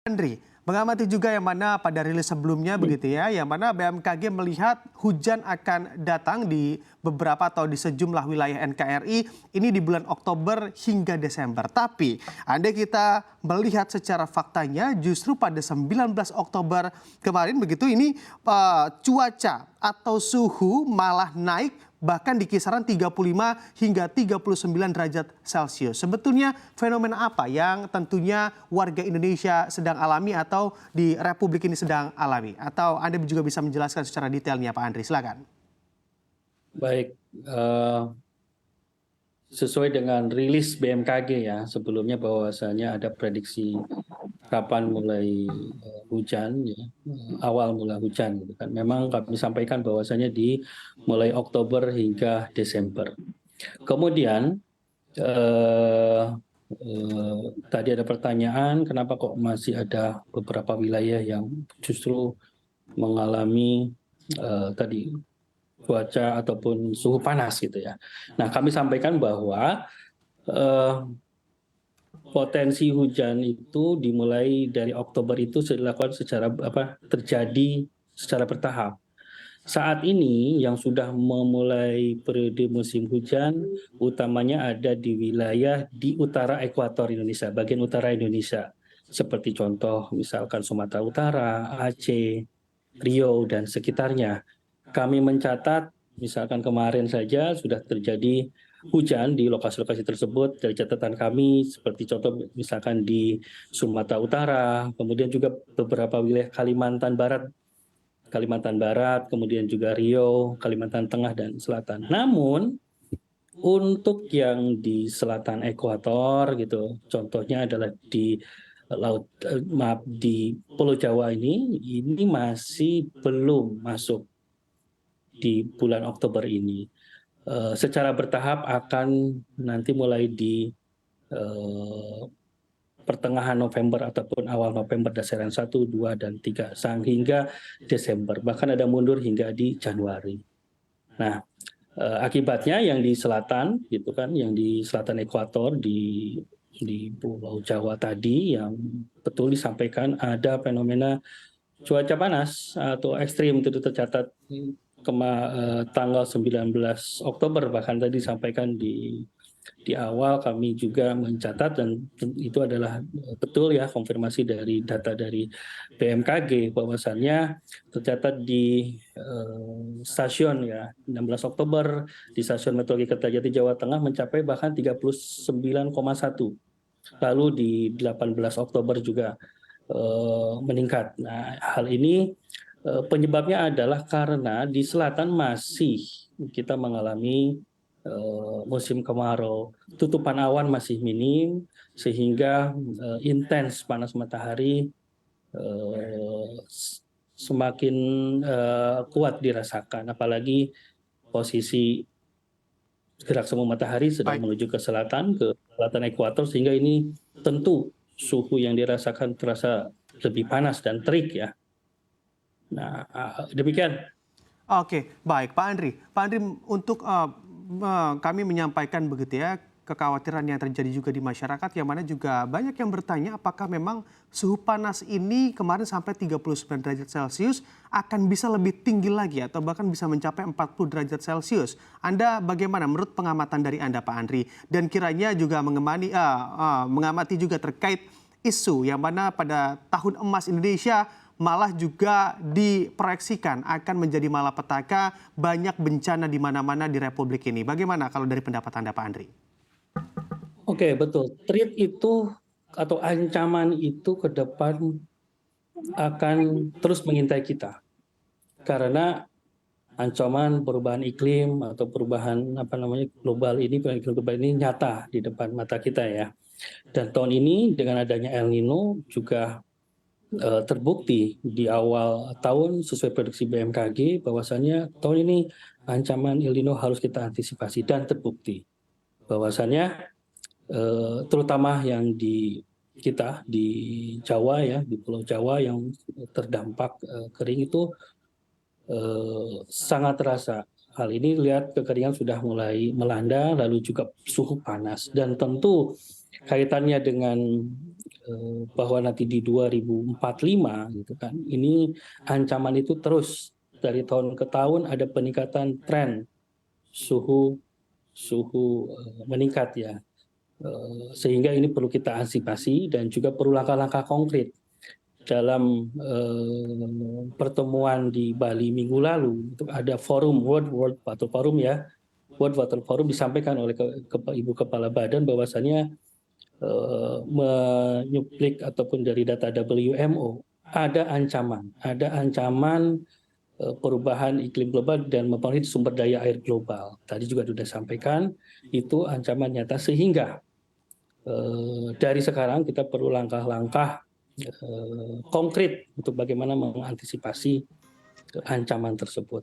Andri, mengamati juga yang mana pada rilis sebelumnya begitu ya, yang mana BMKG melihat hujan akan datang di beberapa atau di sejumlah wilayah NKRI ini di bulan Oktober hingga Desember. Tapi andai kita melihat secara faktanya justru pada 19 Oktober kemarin begitu ini cuaca atau suhu malah naik bahkan di kisaran 35 hingga 39 derajat Celcius. Sebetulnya fenomena apa yang tentunya warga Indonesia sedang alami atau di Republik ini sedang alami? Atau Anda juga bisa menjelaskan secara detailnya Pak Andri, silakan. Baik, sesuai dengan rilis BMKG ya sebelumnya bahwasanya ada prediksi kapan mulai hujan ya, awal mulai hujan gitu kan. Memang kami sampaikan bahwasanya di mulai Oktober hingga Desember. Kemudian tadi ada pertanyaan kenapa kok masih ada beberapa wilayah yang justru mengalami tadi cuaca ataupun suhu panas gitu ya. Nah, kami sampaikan bahwa potensi hujan itu dimulai dari Oktober itu dilakukan terjadi secara bertahap. Saat ini yang sudah memulai periode musim hujan utamanya ada di wilayah di utara ekuator Indonesia, bagian utara Indonesia. Seperti contoh misalkan Sumatera Utara, Aceh, Riau dan sekitarnya. Kami mencatat misalkan kemarin saja sudah terjadi hujan di lokasi-lokasi tersebut dari catatan kami seperti contoh misalkan di Sumatera Utara, kemudian juga beberapa wilayah Kalimantan Barat, kemudian juga Riau, Kalimantan Tengah dan Selatan. Namun untuk yang di selatan ekuator gitu, contohnya adalah di di Pulau Jawa ini masih belum masuk di bulan Oktober ini. Secara bertahap akan nanti mulai di pertengahan November ataupun awal November dasaran 1, 2, dan 3 hingga Desember. Bahkan ada mundur hingga di Januari. Nah, akibatnya yang di selatan gitu kan, yang di selatan ekuator di Pulau Jawa tadi yang betul disampaikan ada fenomena cuaca panas atau ekstrim itu tercatat tanggal 19 Oktober bahkan tadi disampaikan di awal kami juga mencatat dan itu adalah betul ya konfirmasi dari data dari BMKG bahwasannya tercatat di stasiun ya 16 Oktober di stasiun Meteorologi Kertajati Jawa Tengah mencapai bahkan 39,1. Lalu di 18 Oktober juga meningkat. Nah, hal ini penyebabnya adalah karena di selatan masih kita mengalami musim kemarau, tutupan awan masih minim sehingga intens panas matahari semakin kuat dirasakan, apalagi posisi gerak semu matahari sedang menuju ke selatan ekuator sehingga ini tentu suhu yang dirasakan terasa lebih panas dan terik ya. Nah, demikian. Oke, baik Pak Andri. Pak Andri, untuk kami menyampaikan begitu ya, kekhawatiran yang terjadi juga di masyarakat yang mana juga banyak yang bertanya apakah memang suhu panas ini kemarin sampai 39 derajat Celcius akan bisa lebih tinggi lagi atau bahkan bisa mencapai 40 derajat Celcius. Anda bagaimana menurut pengamatan dari Anda Pak Andri? Dan kiranya juga mengamati juga terkait isu yang mana pada tahun emas Indonesia malah juga diproyeksikan akan menjadi malapetaka, banyak bencana di mana-mana di Republik ini. Bagaimana kalau dari pendapat Anda Pak Andri? Oke, betul. Threat itu atau ancaman itu ke depan akan terus mengintai kita. Karena ancaman perubahan iklim atau perubahan global ini nyata di depan mata kita ya. Dan tahun ini dengan adanya El Nino juga terbukti di awal tahun sesuai prediksi BMKG bahwasannya tahun ini ancaman El Nino harus kita antisipasi dan terbukti bahwasannya terutama yang di Jawa ya, di Pulau Jawa yang terdampak kering itu sangat terasa. Hal ini lihat kekeringan sudah mulai melanda lalu juga suhu panas dan tentu kaitannya dengan bahwa nanti di 2045 gitu kan, ini ancaman itu terus dari tahun ke tahun ada peningkatan tren suhu meningkat ya. Sehingga ini perlu kita antisipasi dan juga perlu langkah-langkah konkret. Dalam pertemuan di Bali minggu lalu itu ada forum World Water Forum ya. World Water Forum disampaikan oleh Ibu Kepala Badan bahwasannya menyuplik ataupun dari data WMO ada ancaman perubahan iklim global dan mempengaruhi sumber daya air global. Tadi juga sudah sampaikan itu ancaman nyata sehingga dari sekarang kita perlu langkah-langkah konkret untuk bagaimana mengantisipasi ancaman tersebut.